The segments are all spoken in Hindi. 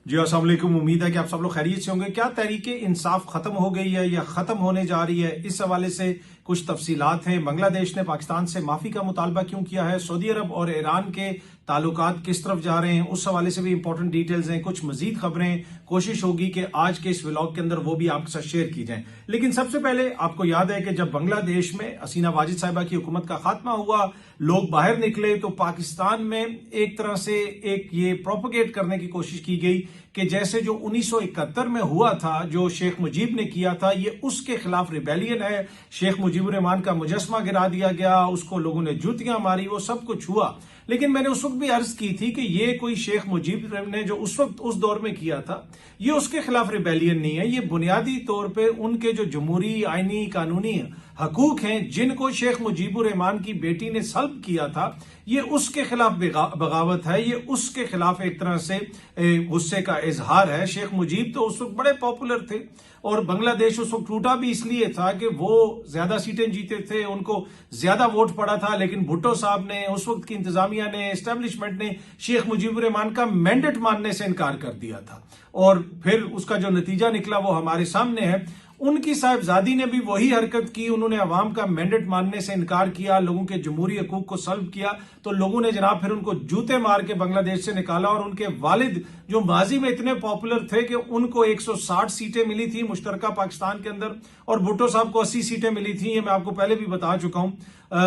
जी अस्सलाम वालेकुम। उम्मीद है कि आप सब लोग खैरियत से होंगे। क्या तहरीके इंसाफ खत्म हो गई है या खत्म होने जा रही है, इस हवाले से कुछ तफसीलात हैं। बांग्लादेश ने पाकिस्तान से माफी का मुतालबा क्यों किया है, सऊदी अरब और ईरान के ताल्लुकात किस तरफ जा रहे हैं, उस हवाले से भी इंपॉर्टेंट डिटेल्स हैं। कुछ मजीद खबरें कोशिश होगी कि आज के इस व्लॉग के अंदर वो भी आपके साथ शेयर की जाएं। लेकिन सबसे पहले आपको याद है कि जब बांग्लादेश में हसीना वाजिद साहिबा की हुकूमत का खात्मा हुआ, लोग बाहर निकले, तो पाकिस्तान में एक तरह से एक ये प्रोपोगेट करने की कोशिश की गई कि जैसे जो 1971 में हुआ था, जो शेख मुजीब ने किया था, ये उसके खिलाफ रिबेलियन है। शेख मुजीबुर रहमान का मुजस्मा गिरा दिया गया, उसको लोगों ने जूतियां मारी, वो सब कुछ हुआ। लेकिन मैंने उस वक्त भी अर्ज की थी कि ये कोई शेख मुजीब ने जो उस वक्त उस दौर में किया था, ये उसके खिलाफ रिबेलियन नहीं है। ये बुनियादी तौर पे उनके जो जमहूरी आईनी कानूनी हकूक हैं, जिनको शेख मुजीबुर रहमान की बेटी ने सल्ब किया था, ये उसके खिलाफ बगावत है। ये उसके खिलाफ एक तरह से गुस्से का इजहार है। शेख मुजीब तो उस वक्त बड़े पॉपुलर थे और बांग्लादेश उस वक्त टूटा भी इसलिए था कि वो ज्यादा सीटें जीते थे, उनको ज्यादा वोट पड़ा था। लेकिन भुट्टो साहब ने, उस वक्त की इंतजामिया ने, एस्टेब्लिशमेंट ने शेख मुजीबुर रहमान का मैंडेट मानने से इनकार कर दिया था और फिर उसका जो नतीजा निकला वो हमारे सामने है। उनकी साहिबजादी ने भी वही हरकत की, उन्होंने अवाम का मैंडेट मानने से इनकार किया, लोगों के जमहूरी हकूक को सल्ब किया। तो लोगों ने जनाब फिर उनको जूते मार के बांग्लादेश से निकाला और उनके वालिद जो माजी में इतने पॉपुलर थे कि उनको 160 सीटें मिली थी मुश्तरका पाकिस्तान के अंदर और भुट्टो साहब को 80 सीटें मिली थी, ये मैं आपको पहले भी बता चुका हूं।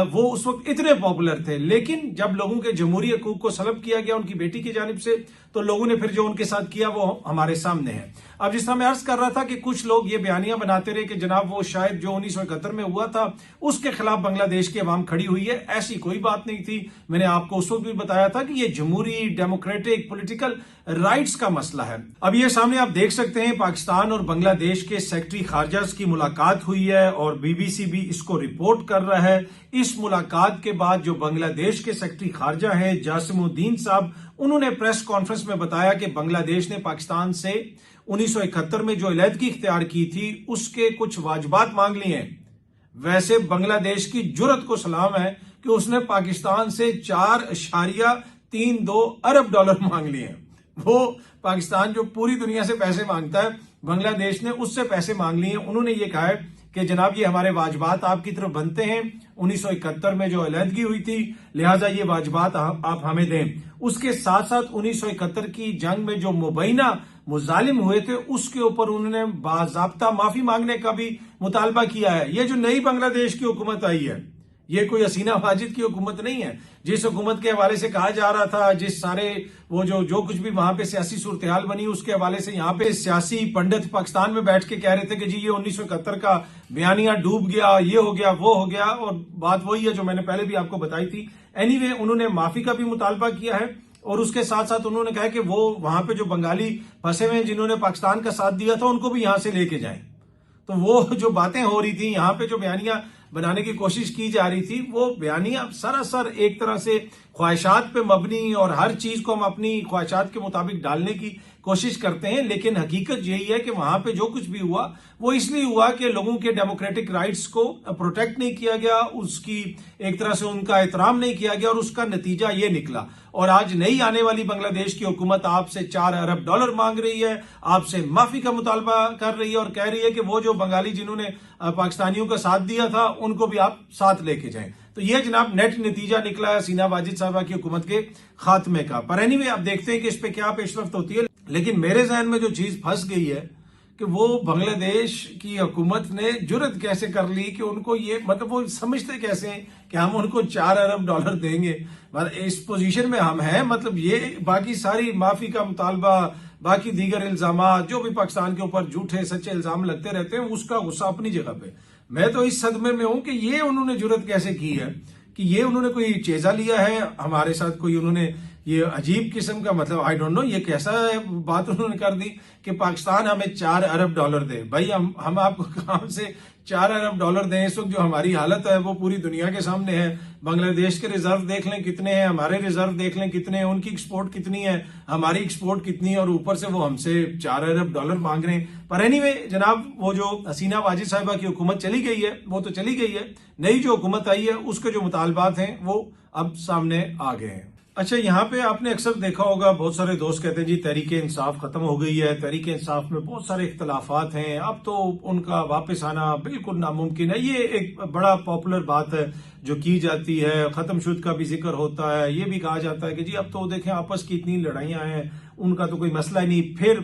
वो उस वक्त इतने पॉपुलर थे। लेकिन जब लोगों के जमहूरी हकूक को सल्ब किया गया उनकी बेटी की जानिब से, तो लोगों ने फिर जो उनके साथ किया वो हमारे सामने है। अब जिस तरह मैं अर्ज कर रहा था कि कुछ लोग ये बयानियां बनाते रहे कि जनाब वो शायद जो 1971 में हुआ था उसके खिलाफ बांग्लादेश की अवाम खड़ी हुई है, ऐसी कोई बात नहीं थी। मैंने आपको उस वक्त भी बताया था कि ये जमहूरी डेमोक्रेटिक पॉलिटिकल राइट्स का मसला है। अब ये सामने आप देख सकते हैं, पाकिस्तान और बांग्लादेश के सेक्रेटरी खारजा की मुलाकात हुई है और बीबीसी भी इसको रिपोर्ट कर रहा है। इस मुलाकात के बाद जो बांग्लादेश के सेक्रेटरी खारजा हैं जासिमुद्दीन साहब, उन्होंने प्रेस कॉन्फ्रेंस में बताया कि बांग्लादेश ने पाकिस्तान से 1971 में जो अलहदगी इख्तियार की थी उसके कुछ वाजिबात मांग लिए हैं। वैसे बांग्लादेश की जुर्रत को सलाम है कि उसने पाकिस्तान से 4.32 अरब डॉलर मांग लिए हैं। वो पाकिस्तान जो पूरी दुनिया से पैसे मांगता है, बांग्लादेश ने उससे पैसे मांग लिए हैं। उन्होंने ये कहा है कि जनाब ये हमारे वाजिबात आपकी तरफ बनते हैं, 1971 में जो अलहदगी हुई थी, लिहाजा ये वाजिबात आप हमें दें। उसके साथ साथ 1971 की जंग में जो मुबैना मुजालिम हुए थे उसके ऊपर उन्होंने बाज़ाब्ता माफी मांगने का भी मुतालबा किया है। ये जो नई बांग्लादेश की हुकूमत आई है, ये कोई हसीना वाजिद की हुकूमत नहीं है। जिस हुकूमत के हवाले से कहा जा रहा था, जिस सारे वो जो कुछ भी वहां पे सियासी सूरत हाल बनी, उसके हवाले से यहाँ पे सियासी पंडित पाकिस्तान में बैठ के कह रहे थे कि जी ये 1971 का बयानिया डूब गया, ये हो गया, वो हो गया, और बात वही है जो मैंने पहले भी आपको बताई थी। एनीवे, उन्होंने माफी का भी मुतालबा किया है और उसके साथ साथ उन्होंने कहा कि वो वहां पे जो बंगाली फंसे हुए जिन्होंने पाकिस्तान का साथ दिया था उनको भी यहां से लेके जाएं। तो वो जो बातें हो रही थी, यहाँ पे जो बयानियां बनाने की कोशिश की जा रही थी, वो बयानियां सरासर एक तरह से ख्वाहिशात पे मबनी, और हर चीज को हम अपनी ख्वाहिशात के मुताबिक डालने की कोशिश करते हैं। लेकिन हकीकत यही है कि वहां पे जो कुछ भी हुआ वो इसलिए हुआ कि लोगों के डेमोक्रेटिक राइट्स को प्रोटेक्ट नहीं किया गया, उसकी एक तरह से उनका एहतराम नहीं किया गया और उसका नतीजा ये निकला। और आज नई आने वाली बांग्लादेश की हुकूमत आपसे 4 अरब डॉलर मांग रही है, आपसे माफी का मुतालबा कर रही है और कह रही है कि वो जो बंगाली जिन्होंने पाकिस्तानियों का साथ दिया था उनको भी आप साथ लेके जाएं। तो ये जनाब नेट नतीजा निकला है हसीना वाजिद साहबा की हुकूमत के खात्मे का। पर एनीवे, आप देखते हैं कि इस पे क्या पेशरफ्त होती है। लेकिन मेरे जहन में जो चीज फंस गई है कि वो बांग्लादेश की हुकूमत ने जुर्रत कैसे कर ली कि उनको ये, मतलब वो समझते कैसे हैं कि हम उनको 4 अरब डॉलर देंगे। इस पोजीशन में हम हैं, मतलब ये बाकी सारी माफी का मुतालबा, बाकी दीगर इल्जामात जो भी पाकिस्तान के ऊपर झूठे सच्चे इल्जाम लगते रहते हैं, उसका गुस्सा अपनी जगह पे। मैं तो इस सदमे में हूं कि ये उन्होंने जुर्रत कैसे की है कि ये उन्होंने कोई चेजा लिया है हमारे साथ, कोई उन्होंने ये अजीब किस्म का, मतलब आई डोंट नो ये कैसा बात उन्होंने कर दी कि पाकिस्तान हमें 4 अरब डॉलर दे। भाई हम आपको कहां से 4 अरब डॉलर दें? इस वक्त जो हमारी हालत है वो पूरी दुनिया के सामने है। बांग्लादेश के रिजर्व देख लें कितने हैं, हमारे रिजर्व देख लें कितने हैं, उनकी एक्सपोर्ट कितनी है, हमारी एक्सपोर्ट कितनी है, और ऊपर से वो हमसे 4 अरब डॉलर मांग रहे हैं। पर एनीवे जनाब, वो जो हसीना वाजिद साहिबा की हुकूमत चली गई है वो तो चली गई है, नई जो हुकूमत आई है उसके जो मुतालबात हैं वो अब सामने आ गए हैं। अच्छा, यहाँ पे आपने अक्सर देखा होगा, बहुत सारे दोस्त कहते हैं जी तहरीके इंसाफ खत्म हो गई है, तहरीके इंसाफ में बहुत सारे इख्तलाफात हैं, अब तो उनका वापस आना बिल्कुल नामुमकिन है। ये एक बड़ा पॉपुलर बात है जो की जाती है, खत्म शुद्ध का भी जिक्र होता है। ये भी कहा जाता है कि जी अब तो देखें आपस की इतनी लड़ाइयां हैं, उनका तो कोई मसला ही नहीं। फिर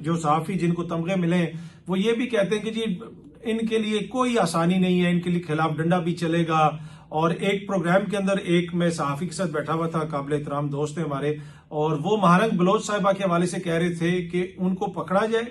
जो सहाफी जिनको तमगे मिले वो ये भी कहते हैं कि जी इनके लिए कोई आसानी नहीं है, इनके लिए खिलाफ डंडा भी चलेगा। और एक प्रोग्राम के अंदर एक मैं सहाफी के साथ बैठा हुआ था, काबिल एहतराम दोस्त है हमारे, और वो महारंग बलोच साहिबा के हवाले से कह रहे थे कि उनको पकड़ा जाए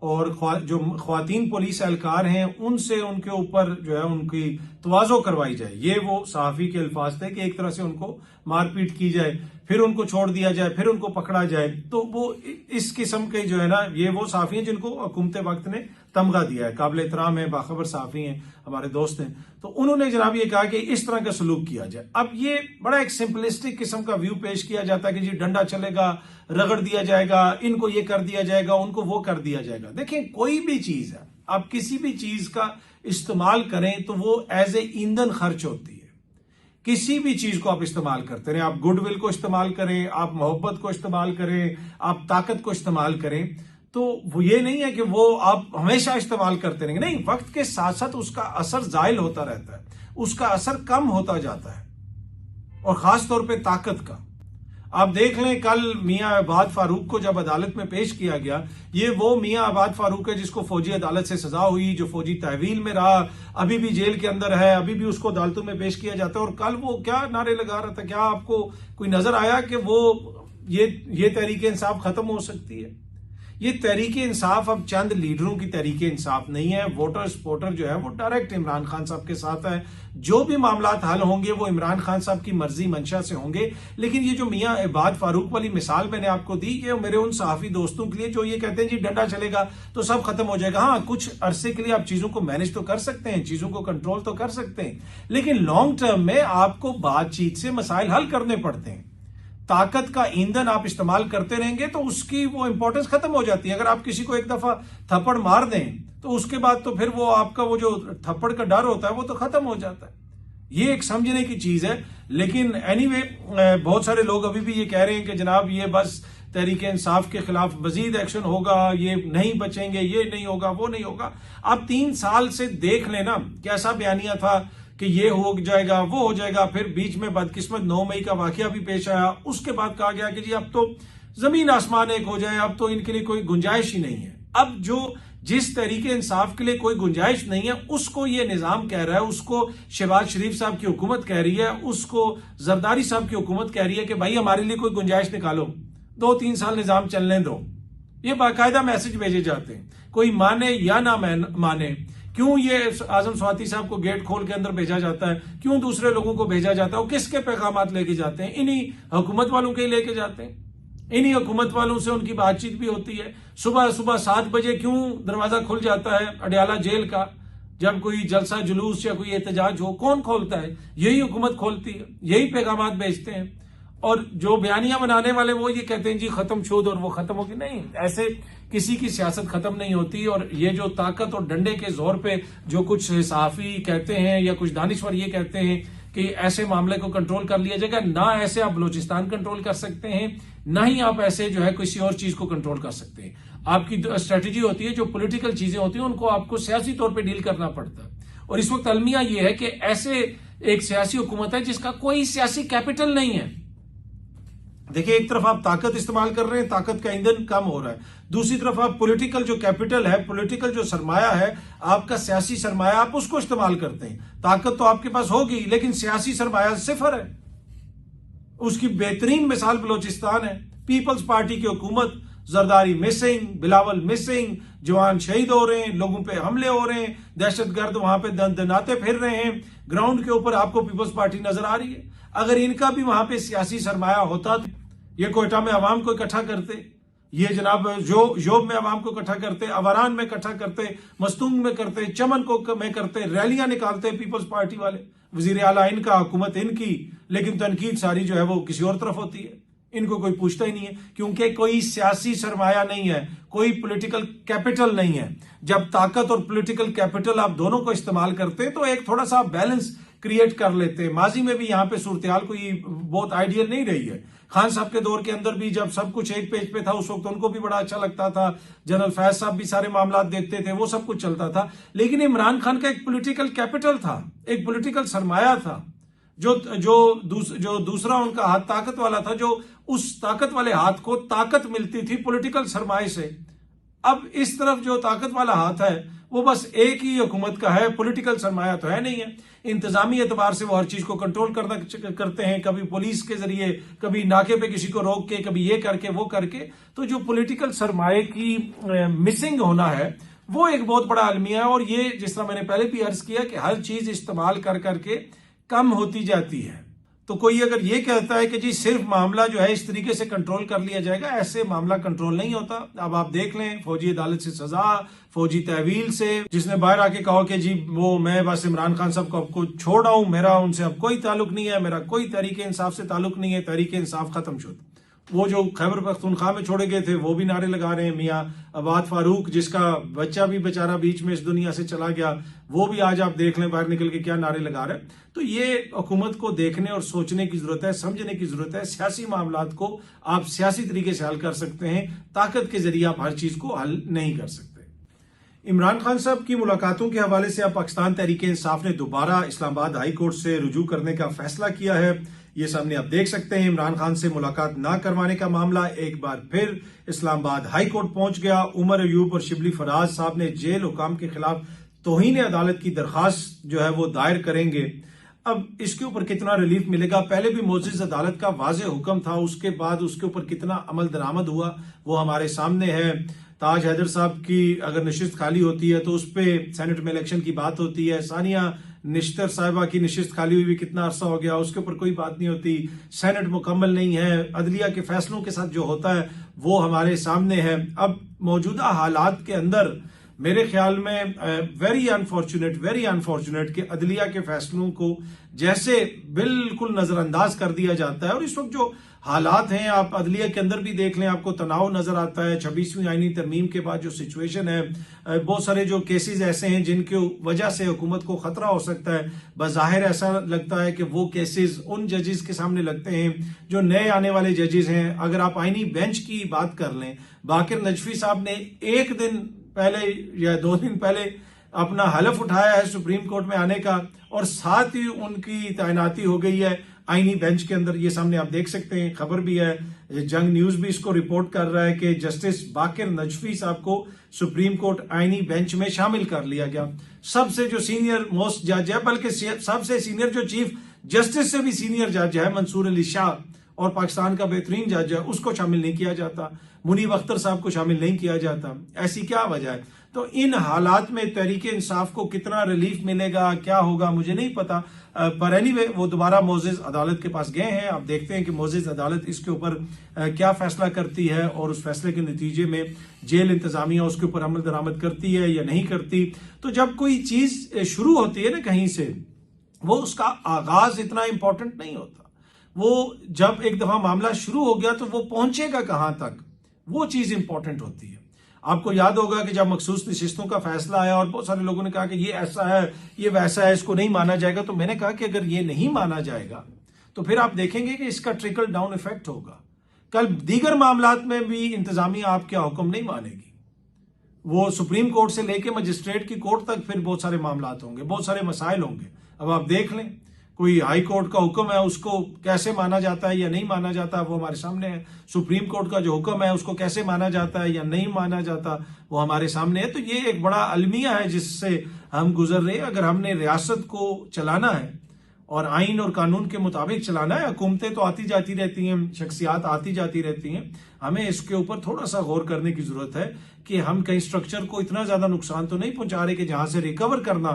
और जो ख्वातीन पुलिस एहलकार हैं उनसे उनके ऊपर जो है उनकी तवाज़ो करवाई जाए। ये वो सहाफी के अल्फाज थे कि एक तरह से उनको मारपीट की जाए, फिर उनको छोड़ दिया जाए, फिर उनको पकड़ा जाए। तो वो इस किस्म के जो है ना, ये वो सहाफी हैं जिनको हुकूमत वक्त ने तमगा दिया है, काबिल एहतराम है, बाखबर सहाफी हैं, हमारे दोस्त हैं। तो उन्होंने जनाब ये कहा कि इस तरह का सलूक किया जाए। अब ये बड़ा एक सिंपलिस्टिक किस्म का व्यू पेश किया जाता है कि जी डंडा चलेगा, रगड़ दिया जाएगा, इनको ये कर दिया जाएगा, उनको वो कर दिया जाएगा। देखें, कोई भी चीज है, आप किसी भी चीज का इस्तेमाल करें तो वो एज ए ईंधन खर्च होती है। किसी भी चीज को आप इस्तेमाल करते रहे, आप गुडविल को इस्तेमाल करें, आप मोहब्बत को इस्तेमाल करें, आप ताकत को इस्तेमाल करें, तो वो ये नहीं है कि वो आप हमेशा इस्तेमाल करते रहेंगे। नहीं, वक्त के साथ साथ उसका असर जायल होता रहता है, उसका असर कम होता जाता है। और खास तौर पे ताकत का आप देख लें, कल मियां आबाद फारूक को जब अदालत में पेश किया गया, ये वो मियां आबाद फारूक है जिसको फौजी अदालत से सजा हुई, जो फौजी तहवील में रहा, अभी भी जेल के अंदर है, अभी भी उसको अदालतों में पेश किया जाता है। और कल वो क्या नारे लगा रहा था, क्या आपको कोई नजर आया कि वो ये तहरीके इंसाफ खत्म हो सकती है? ये तहरीके इंसाफ अब चंद लीडरों की तहरीके इंसाफ नहीं है। वोटर सपोर्टर जो है वो डायरेक्ट इमरान खान साहब के साथ है। जो भी मामला हल होंगे वो इमरान खान साहब की मर्जी मंशा से होंगे। लेकिन ये जो मियां इबाद फारूक वाली मिसाल मैंने आपको दी, ये मेरे उन सहाफी दोस्तों के लिए जो ये कहते हैं जी डंडा चलेगा तो सब खत्म हो जाएगा। हाँ, कुछ अरसे के लिए आप चीजों को मैनेज तो कर सकते हैं, चीजों को कंट्रोल तो कर सकते हैं, लेकिन लॉन्ग टर्म में आपको बातचीत से मसाइल हल करने पड़ते हैं। ताकत का ईंधन आप इस्तेमाल करते रहेंगे तो उसकी वो इंपॉर्टेंस खत्म हो जाती है। अगर आप किसी को एक दफा थप्पड़ मार दें तो उसके बाद तो फिर वो आपका वो जो थप्पड़ का डर होता है वो तो खत्म हो जाता है। ये एक समझने की चीज है। लेकिन एनीवे, बहुत सारे लोग अभी भी ये कह रहे हैं कि जनाब ये बस तहरीके इंसाफ के खिलाफ मजीद एक्शन होगा, ये नहीं बचेंगे, ये नहीं होगा, वो नहीं होगा। आप 3 साल से देख लेना कैसा बयानिया था कि ये हो जाएगा, वो हो जाएगा। फिर बीच में बदकिस्मत 9 मई का वाकया भी पेश आया, उसके बाद कहा गया कि जी अब तो जमीन आसमान एक हो जाए, अब तो इनके लिए कोई गुंजाइश ही नहीं है। अब जो जिस तरीके इंसाफ के लिए कोई गुंजाइश नहीं है उसको ये निजाम कह रहा है, उसको शहबाज शरीफ साहब की हुकूमत कह रही है, उसको जरदारी साहब की हुकूमत कह रही है कि भाई हमारे लिए कोई गुंजाइश निकालो, 2-3 साल निजाम चलने दो। ये बाकायदा मैसेज भेजे जाते हैं, कोई माने या ना माने। क्यों ये आजम स्वाति साहब को गेट खोल के अंदर भेजा जाता है, क्यों दूसरे लोगों को भेजा जाता है, वो किसके पैगामात लेके जाते हैं? इन्हीं हुकूमत वालों के लेके जाते हैं, इन्हीं हुकूमत वालों से उनकी बातचीत भी होती है। सुबह सुबह 7 बजे क्यों दरवाजा खुल जाता है अडयाला जेल का? जब कोई जलसा जुलूस या कोई एहतजाज हो, कौन खोलता है? यही हुकूमत खोलती है, यही पैगामात भेजते हैं। और जो बयानियां बनाने वाले वो ये कहते हैं जी खत्म शोध और वो खत्म होगी। नहीं, ऐसे किसी की सियासत खत्म नहीं होती। और ये जो ताकत और डंडे के जोर पे जो कुछ सहाफी कहते हैं या कुछ दानिश्वर ये कहते हैं कि ऐसे मामले को कंट्रोल कर लिया जाएगा, ना ऐसे आप बलूचिस्तान कंट्रोल कर सकते हैं, ना ही आप ऐसे जो है किसी और चीज को कंट्रोल कर सकते हैं। आपकी स्ट्रेटेजी होती है, जो पॉलिटिकल चीजें होती हैं उनको आपको सियासी तौर पर डील करना पड़ता है। और इस वक्त अलमिया ये है कि ऐसे एक सियासी हुकूमत है जिसका कोई सियासी कैपिटल नहीं है। देखिए, एक तरफ आप ताकत इस्तेमाल कर रहे हैं, ताकत का ईंधन कम हो रहा है, दूसरी तरफ आप पॉलिटिकल जो कैपिटल है, पॉलिटिकल जो सरमाया है, आपका सियासी सरमाया, आप उसको इस्तेमाल करते हैं। ताकत तो आपके पास होगी लेकिन सियासी सरमाया सिफर है। उसकी बेहतरीन मिसाल बलोचिस्तान है। पीपल्स पार्टी की हुकूमत, जरदारी मिसिंग, बिलावल मिसिंग, जवान शहीद हो रहे हैं, लोगों पे हमले हो रहे हैं, दहशतगर्द वहां पे दनाते फिर रहे हैं, ग्राउंड के ऊपर आपको पीपल्स पार्टी नजर आ रही है। अगर इनका भी वहां पे सियासी सरमाया होता तो ये कोयटा में अवाम को इकट्ठा करते, ये जनाब जोब में अवाम को इकट्ठा करते, अवारान में इकट्ठा करते, मस्तूंग में करते, चमन को में करते, रैलियां निकालते पीपल्स पार्टी वाले। वजीर आला इनका, हुकूमत इनकी, लेकिन तनकीद सारी जो है वो किसी और तरफ होती है। इनको कोई पूछता ही नहीं है, क्योंकि कोई सियासी सरमाया नहीं है, कोई पॉलिटिकल कैपिटल नहीं है। जब ताकत और पॉलिटिकल कैपिटल आप दोनों को इस्तेमाल करते हैं तो एक थोड़ा सा बैलेंस क्रिएट कर लेते हैं। माजी में भी यहाँ पे सूरत हाल कोई बहुत आइडियल नहीं रही है। खान साहब के दौर के अंदर भी जब सब कुछ एक पेज पे था उस वक्त उनको भी बड़ा अच्छा लगता था, जनरल फैज साहब भी सारे मामला देखते थे, वो सब कुछ चलता था। लेकिन इमरान खान का एक पॉलिटिकल कैपिटल था, एक पॉलिटिकल सरमाया था, जो दूसरा उनका हाथ ताकत वाला था, जो उस ताकत वाले हाथ को ताकत मिलती थी पॉलिटिकल सरमाए से। अब इस तरफ जो ताकत वाला हाथ है वो बस एक ही हुकूमत का है, पॉलिटिकल सरमाया तो है नहीं है। इंतजामी एतबार से वो हर चीज को कंट्रोल करते हैं, कभी पुलिस के जरिए, कभी नाके पे किसी को रोक के, कभी ये करके वो करके। तो जो पॉलिटिकल सरमाए की मिसिंग होना है वो एक बहुत बड़ा अलमिया है। और ये जिस तरह मैंने पहले भी अर्ज किया कि हर चीज इस्तेमाल कर करके कम होती जाती है। तो कोई अगर ये कहता है कि जी सिर्फ मामला जो है इस तरीके से कंट्रोल कर लिया जाएगा, ऐसे मामला कंट्रोल नहीं होता। अब आप देख लें, फौजी अदालत से सजा, फौजी तहवील से, जिसने बाहर आके कहा कि जी वो मैं बस इमरान खान साहब को आपको छोड़ रहा हूं, मेरा उनसे अब कोई ताल्लुक नहीं है, मेरा कोई तहरीक इंसाफ से ताल्लुक नहीं है, तहरीक इंसाफ खत्म शुद। वो जो खैबर पख्तूनख्वा में छोड़े गए थे वो भी नारे लगा रहे हैं। मियां अबाद फारूक, जिसका बच्चा भी बेचारा बीच में इस दुनिया से चला गया, वो भी आज आप देख लें बाहर निकल के क्या नारे लगा रहे हैं। तो ये हुकूमत को देखने और सोचने की जरूरत है, समझने की जरूरत है। सियासी मामलात को आप सियासी तरीके से हल कर सकते हैं, ताकत के जरिए आप हर चीज को हल नहीं कर सकते। इमरान खान साहब की मुलाकातों के हवाले से अब पाकिस्तान तहरीक इंसाफ ने दोबारा इस्लामाबाद हाई कोर्ट से रुजू करने का फैसला किया है। ये सामने आप देख सकते हैं, इमरान खान से मुलाकात ना करवाने का मामला एक बार फिर इस्लामाबाद हाई कोर्ट पहुंच गया। उमर अयूब और शिबली फराज साहब ने जेल हुकाम के खिलाफ तौहीन अदालत की दरखास्त जो है वो दायर करेंगे। अब इसके ऊपर कितना रिलीफ मिलेगा, पहले भी मोअज़्ज़िज़ अदालत का वाज़ेह हुक्म था, उसके बाद उसके ऊपर कितना अमल दरामद हुआ वो हमारे सामने है। ताज हैदर साहब की अगर नशिस्त खाली होती है तो उस पर सेनेट में इलेक्शन की बात होती है। सानिया निश्तर साहिबा की नशिस्त खाली हुई भी कितना अरसा हो गया, उसके ऊपर कोई बात नहीं होती। सेनेट मुकम्मल नहीं है, अदलिया के फैसलों के साथ जो होता है वो हमारे सामने है। अब मौजूदा हालात के अंदर मेरे ख्याल में वेरी अनफॉर्चुनेट कि अदलिया के फैसलों को जैसे बिल्कुल नजरअंदाज कर दिया जाता है। और इस वक्त जो हालात हैं आप अदलिया के अंदर भी देख लें, आपको तनाव नजर आता है। 26वीं आईनी तरमीम के बाद जो सिचुएशन है, बहुत सारे जो केसेस ऐसे हैं जिनकी वजह से हुकूमत को खतरा हो सकता है। बज़ाहिर ऐसा लगता है कि वो केसेस उन जजेस के सामने लगते हैं जो नए आने वाले जजेस हैं। अगर आप आईनी बेंच की बात कर लें, बाकिर नजफी साहब ने एक दिन पहले या 2 दिन पहले अपना हलफ उठाया है सुप्रीम कोर्ट में आने का, और साथ ही उनकी तैनाती हो गई है आईनी बेंच के अंदर। ये सामने आप देख सकते हैं, खबर भी है, जंग न्यूज भी इसको रिपोर्ट कर रहा है कि जस्टिस बाकिर नजफी साहब को सुप्रीम कोर्ट आईनी बेंच में शामिल कर लिया गया। सबसे जो सीनियर मोस्ट जज है, बल्कि सबसे सीनियर जो चीफ जस्टिस से भी सीनियर जज है मंसूर अली शाह, और पाकिस्तान का बेहतरीन जज है, उसको शामिल नहीं किया जाता। मुनीब अख्तर साहब को शामिल नहीं किया जाता। ऐसी क्या वजह है? तो इन हालात में तहरीक इंसाफ को कितना रिलीफ मिलेगा, क्या होगा, मुझे नहीं पता। पर एनीवे वो दोबारा मोअज़्ज़िज़ अदालत के पास गए हैं। अब देखते हैं कि मोअज़्ज़िज़ अदालत इसके ऊपर क्या फैसला करती है, और उस फैसले के नतीजे में जेल इंतजामिया उसके ऊपर अमल दरामद करती है या नहीं करती। तो जब कोई चीज शुरू होती है ना कहीं से, वो उसका आगाज इतना इंपॉर्टेंट नहीं होता। वो जब एक दफा मामला शुरू हो गया तो वो पहुंचेगा कहां तक, वो चीज इंपॉर्टेंट होती है। आपको याद होगा कि जब मखसूस नशिस्तों का फैसला आया और बहुत सारे लोगों ने कहा कि ये ऐसा है, ये वैसा है, इसको नहीं माना जाएगा, तो मैंने कहा कि अगर ये नहीं माना जाएगा तो फिर आप देखेंगे कि इसका ट्रिकल डाउन इफेक्ट होगा। कल दीगर मामलात में भी इंतजामिया आपका हुक्म नहीं मानेगी। वो सुप्रीम कोर्ट से लेके मजिस्ट्रेट की कोर्ट तक फिर बहुत सारे मामलात होंगे, बहुत सारे मसाइल होंगे। अब आप देख लें, कोई हाई कोर्ट का हुक्म है उसको कैसे माना जाता है या नहीं माना जाता, वो हमारे सामने है। सुप्रीम कोर्ट का जो हुक्म है उसको कैसे माना जाता है या नहीं माना जाता, वो हमारे सामने है। तो ये एक बड़ा अलमिया है जिससे हम गुजर रहे हैं। अगर हमने रियासत को चलाना है और आइन और कानून के मुताबिक चलाना है, हुकूमतें तो आती जाती रहती हैं, शख्सियात आती जाती रहती हैं, हमें इसके ऊपर थोड़ा सा गौर करने की जरूरत है कि हम कहीं स्ट्रक्चर को इतना ज्यादा नुकसान तो नहीं पहुंचा रहे कि जहां से रिकवर करना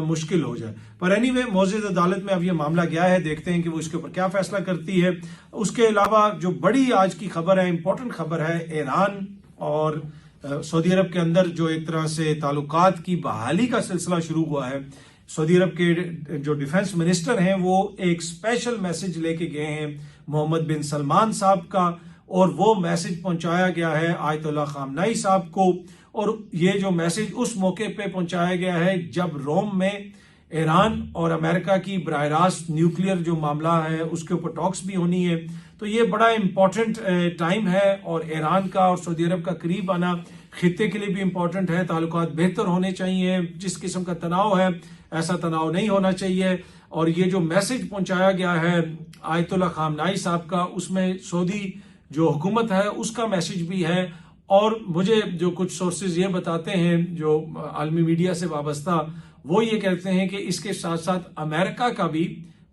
मुश्किल हो जाए। पर एनीवे मुअज़्ज़िज़ अदालत में अब ये मामला गया है, देखते हैं कि वो इसके ऊपर क्या फैसला करती है। उसके अलावा जो बड़ी आज की खबर है, इंपॉर्टेंट खबर है, ईरान और सऊदी अरब के अंदर जो एक तरह से ताल्लुकात की बहाली का सिलसिला शुरू हुआ है। सऊदी अरब के जो डिफेंस मिनिस्टर हैं वो एक स्पेशल मैसेज लेके गए हैं मोहम्मद बिन सलमान साहब का, और वो मैसेज पहुंचाया गया है आयतुल्लाह खामनाई साहब को। और ये जो मैसेज उस मौके पे पहुंचाया गया है जब रोम में ईरान और अमेरिका की बराह रास्त न्यूक्लियर जो मामला है उसके ऊपर टॉक्स भी होनी है। तो ये बड़ा इंपॉर्टेंट टाइम है और ईरान का और सऊदी अरब का करीब आना खित्ते के लिए भी इंपॉर्टेंट है। ताल्लुकात बेहतर होने चाहिए, जिस किस्म का तनाव है ऐसा तनाव नहीं होना चाहिए। और ये जो मैसेज पहुंचाया गया है आयतुल्ला खामनाई साहब का, उसमें सऊदी जो हुकूमत है उसका मैसेज भी है। और मुझे जो कुछ सोर्सेज ये बताते हैं जो आलमी मीडिया से वाबस्ता, वो ये कहते हैं कि इसके साथ साथ अमेरिका का भी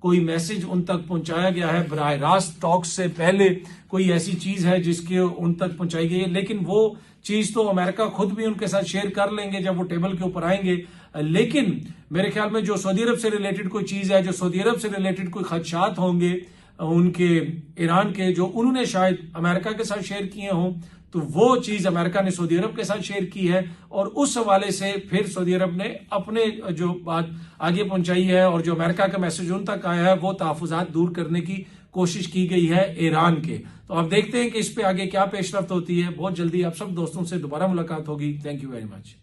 कोई मैसेज उन तक पहुंचाया गया है बराह रास्त टॉक्स से पहले। कोई ऐसी चीज है जिसके उन तक पहुंचाई गई है, लेकिन वो चीज तो अमेरिका खुद भी उनके साथ शेयर कर लेंगे जब वो टेबल के ऊपर आएंगे। लेकिन मेरे ख्याल में जो सऊदी अरब से रिलेटेड कोई चीज है, जो सऊदी अरब से रिलेटेड कोई खदशात होंगे उनके ईरान के, जो उन्होंने शायद अमेरिका के साथ शेयर किए हों, तो वो चीज अमेरिका ने सऊदी अरब के साथ शेयर की है। और उस हवाले से फिर सऊदी अरब ने अपने जो बात आगे पहुंचाई है और जो अमेरिका का मैसेज उन तक आया है वो तहफुजात दूर करने की कोशिश की गई है ईरान के। तो अब देखते हैं कि इस पे आगे क्या पेशरफ्त होती है। बहुत जल्दी आप सब दोस्तों से दोबारा मुलाकात होगी। Thank you very much.